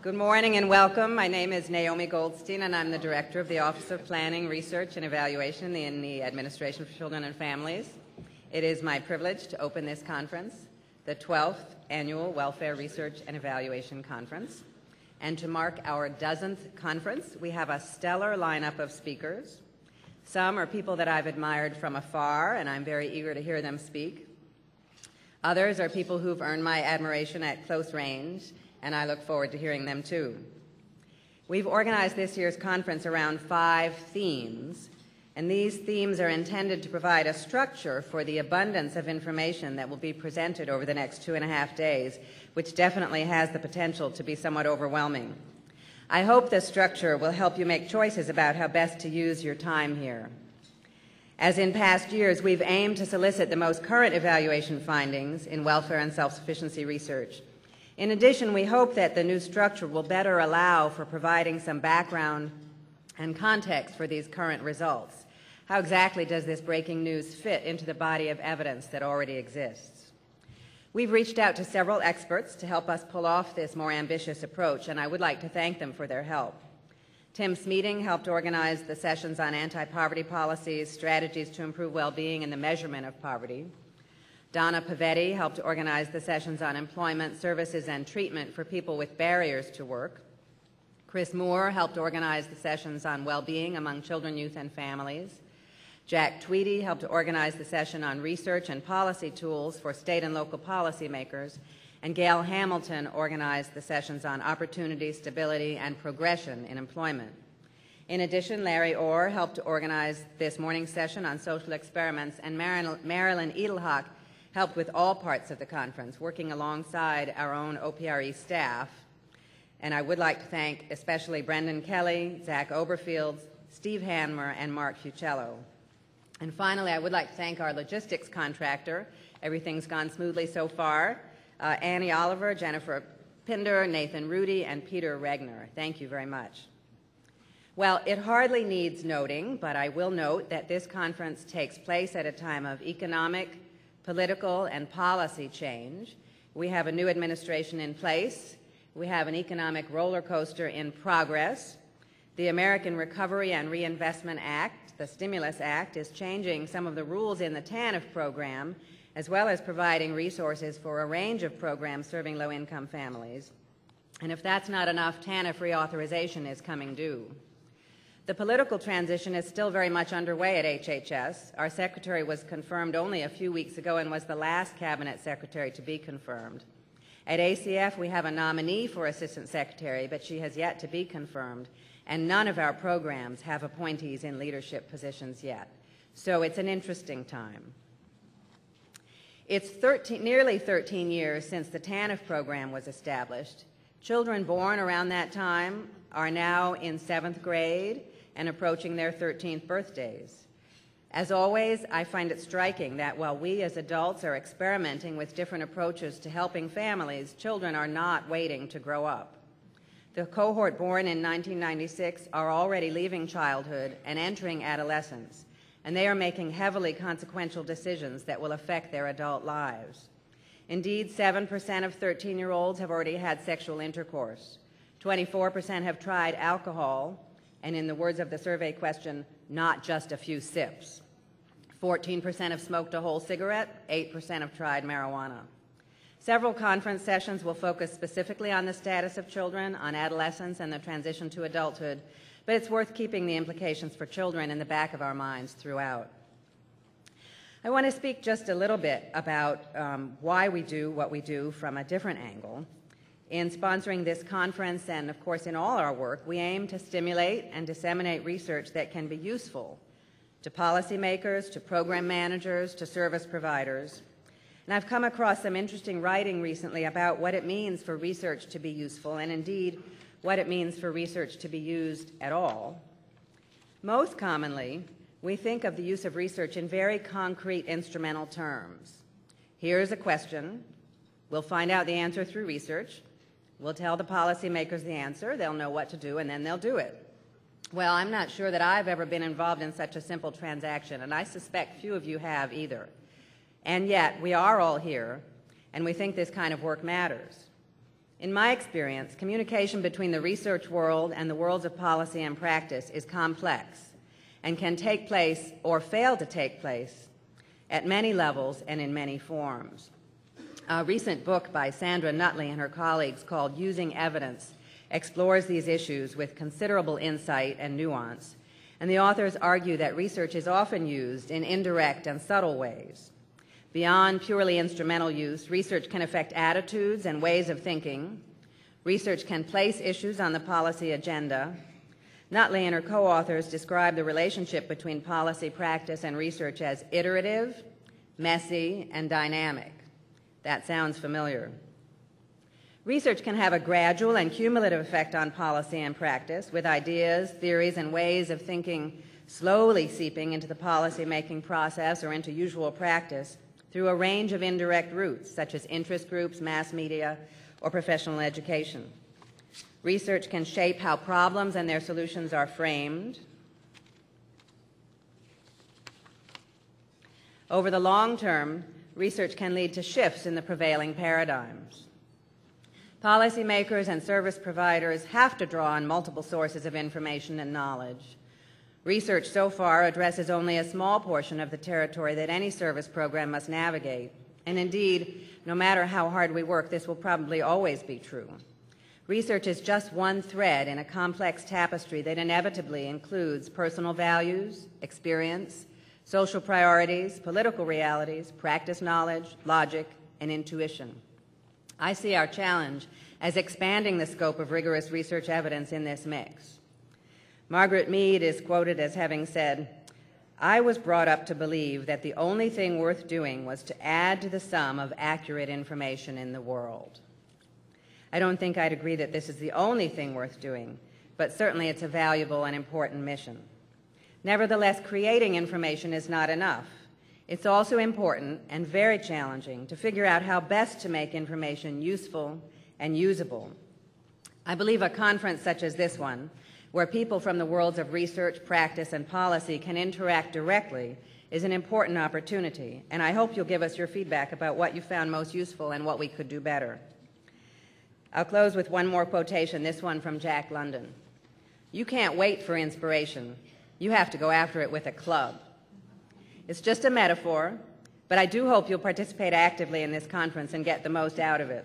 Good morning and welcome. My name is Naomi Goldstein, and I'm the Director of the Office of Planning, Research, and Evaluation in the Administration for Children and Families. It is my privilege to open this conference, the 12th Annual Welfare Research and Evaluation Conference. And to mark our 10th conference, we have a stellar lineup of speakers. Some are people that I've admired from afar, and I'm very eager to hear them speak. Others are people who've earned my admiration at close range, and I look forward to hearing them too. We've organized this year's conference around 5 themes, and these themes are intended to provide a structure for the abundance of information that will be presented over the next 2.5 days, which definitely has the potential to be somewhat overwhelming. I hope this structure will help you make choices about how best to use your time here. As in past years, we've aimed to solicit the most current evaluation findings in welfare and self-sufficiency research. In addition, we hope that the new structure will better allow for providing some background and context for these current results. How exactly does this breaking news fit into the body of evidence that already exists? We've reached out to several experts to help us pull off this more ambitious approach, and I would like to thank them for their help. Tim Smeeting helped organize the sessions on anti-poverty policies, strategies to improve well-being, and the measurement of poverty. Donna Pavetti helped organize the sessions on employment, services, and treatment for people with barriers to work. Chris Moore helped organize the sessions on well-being among children, youth, and families. Jack Tweedy helped organize the session on research and policy tools for state and local policymakers, and Gail Hamilton organized the sessions on opportunity, stability, and progression in employment. In addition, Larry Orr helped organize this morning's session on social experiments, and Marilyn Edelhock helped with all parts of the conference, working alongside our own OPRE staff. And I would like to thank especially Brendan Kelly, Zach Oberfield, Steve Hanmer, and Mark Fuccello. And finally, I would like to thank our logistics contractor. Everything's gone smoothly so far. Annie Oliver, Jennifer Pinder, Nathan Rudy, and Peter Regner. Thank you very much. Well, it hardly needs noting, but I will note that this conference takes place at a time of economic, political, and policy change. We have a new administration in place. We have an economic roller coaster in progress. The American Recovery and Reinvestment Act, the Stimulus Act, is changing some of the rules in the TANF program, as well as providing resources for a range of programs serving low-income families. And if that's not enough, TANF reauthorization is coming due. The political transition is still very much underway at HHS. Our secretary was confirmed only a few weeks ago and was the last cabinet secretary to be confirmed. At ACF, we have a nominee for assistant secretary, but she has yet to be confirmed, and none of our programs have appointees in leadership positions yet. So it's an interesting time. It's nearly 13 years since the TANF program was established. Children born around that time are now in 7th grade and approaching their 13th birthdays. As always, I find it striking that while we as adults are experimenting with different approaches to helping families, children are not waiting to grow up. The cohort born in 1996 are already leaving childhood and entering adolescence, and they are making heavily consequential decisions that will affect their adult lives. Indeed, 7% of 13-year-olds have already had sexual intercourse. 24% have tried alcohol, and in the words of the survey question, not just a few sips. 14% have smoked a whole cigarette, 8% have tried marijuana. Several conference sessions will focus specifically on the status of children, on adolescence, and the transition to adulthood, but it's worth keeping the implications for children in the back of our minds throughout. I want to speak just a little bit about why we do what we do from a different angle. In sponsoring this conference, and of course in all our work, we aim to stimulate and disseminate research that can be useful to policymakers, to program managers, to service providers. And I've come across some interesting writing recently about what it means for research to be useful, and indeed what it means for research to be used at all. Most commonly, we think of the use of research in very concrete instrumental terms. Here's a question. We'll find out the answer through research. We'll tell the policymakers the answer. They'll know what to do, and then they'll do it. Well, I'm not sure that I've ever been involved in such a simple transaction, and I suspect few of you have either. And yet, we are all here, and we think this kind of work matters. In my experience, communication between the research world and the worlds of policy and practice is complex and can take place or fail to take place at many levels and in many forms. A recent book by Sandra Nutley and her colleagues called Using Evidence explores these issues with considerable insight and nuance, and the authors argue that research is often used in indirect and subtle ways. Beyond purely instrumental use, research can affect attitudes and ways of thinking. Research can place issues on the policy agenda. Nutley and her co-authors describe the relationship between policy practice and research as iterative, messy, and dynamic. That sounds familiar. Research can have a gradual and cumulative effect on policy and practice, with ideas, theories, and ways of thinking slowly seeping into the policy-making process or into usual practice through a range of indirect routes, such as interest groups, mass media, or professional education. Research can shape how problems and their solutions are framed. Over the long term, research can lead to shifts in the prevailing paradigms. Policymakers and service providers have to draw on multiple sources of information and knowledge. Research so far addresses only a small portion of the territory that any service program must navigate. And indeed, no matter how hard we work, this will probably always be true. Research is just one thread in a complex tapestry that inevitably includes personal values, experience, social priorities, political realities, practice knowledge, logic, and intuition. I see our challenge as expanding the scope of rigorous research evidence in this mix. Margaret Mead is quoted as having said, "I was brought up to believe that the only thing worth doing was to add to the sum of accurate information in the world." I don't think I'd agree that this is the only thing worth doing, but certainly it's a valuable and important mission. Nevertheless, creating information is not enough. It's also important and very challenging to figure out how best to make information useful and usable. I believe a conference such as this one, where people from the worlds of research, practice, and policy can interact directly, is an important opportunity, and I hope you'll give us your feedback about what you found most useful and what we could do better. I'll close with one more quotation, this one from Jack London. "You can't wait for inspiration. You have to go after it with a club." It's just a metaphor, but I do hope you'll participate actively in this conference and get the most out of it.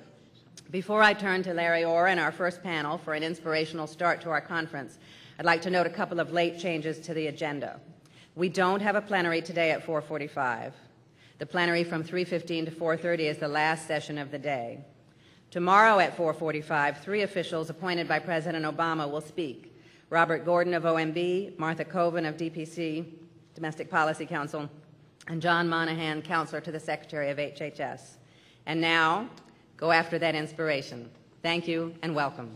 Before I turn to Larry Orr and our first panel for an inspirational start to our conference, I'd like to note a couple of late changes to the agenda. We don't have a plenary today at 4:45. The plenary from 3:15 to 4:30 is the last session of the day. Tomorrow at 4:45, 3 officials appointed by President Obama will speak: Robert Gordon of OMB, Martha Coven of DPC, Domestic Policy Council, and John Monahan, Counselor to the Secretary of HHS. And now, go after that inspiration. Thank you and welcome.